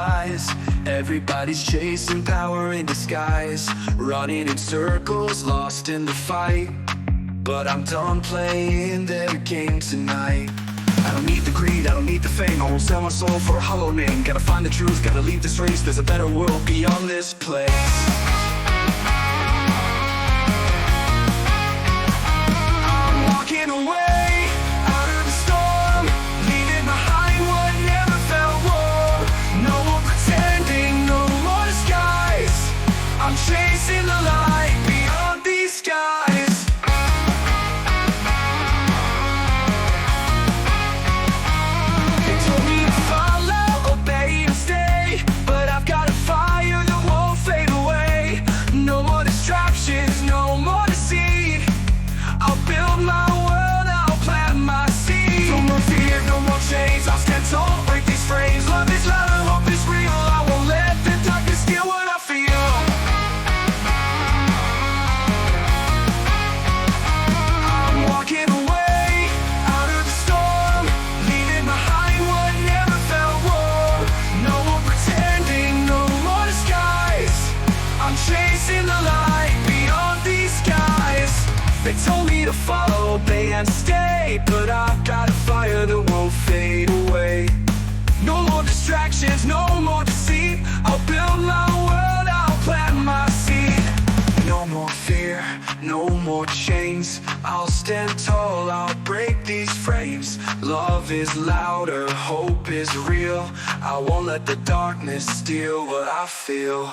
lies. Everybody's chasing power in disguise, running in circles, lost in the fight. But I'm done playing their game tonight. I don't need the greed, I don't need the fame. I won't sell my soul for a hollow name. Gotta find the truth, gotta leave this race. There's a better world beyond this place. I'm walking away out of the storm, leaving behind what never felt warm. No more pretending, no more disguise. I'm chasing the light beyond these skies. They told me to follow, obey and stay, but I've got a fire that won't fade away. No more distractions, no more deceit. I'll build my world, I'll plant my seed. No more fear, no more chains, I'll stand tall, break these frames. Love is louder, hope is real. I won't let the darkness steal what I feel. I'm walking away out of the storm, leaving behind what never felt warm. No more pretending, no more disguise. I'm chasing the light beyond these skies. They told me to follow, obey and stay, but I've got a fire that won't fade away. No more distractions, no more deceit. I'll build my world, I'll plant my seed. No more fear, no more chains. I'll stand tall, I'll break these frames. Love is louder, hope is real. I won't let the darkness steal what I feel.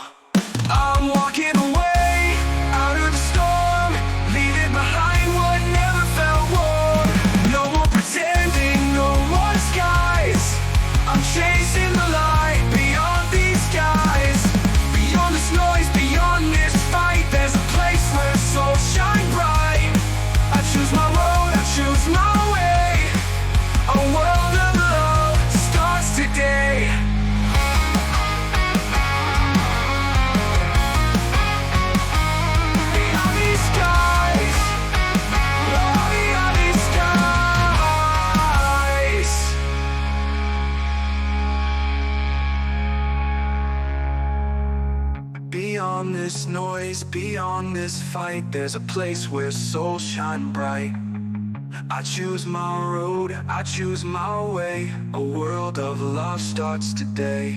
I'm walking away out of the storm, leaving behind what never felt warm. No more pretending, no more disguise. I'm chasing the light beyond these skies. Beyond this noise, beyond this fight, there's a place where souls shine bright. I choose my road, I choose my way. A world of love starts today. Beyond these skies, beyond these skies. Beyond this noise, beyond this fight, there's a place where souls shine bright. I choose my road, I choose my way. A world of love starts today.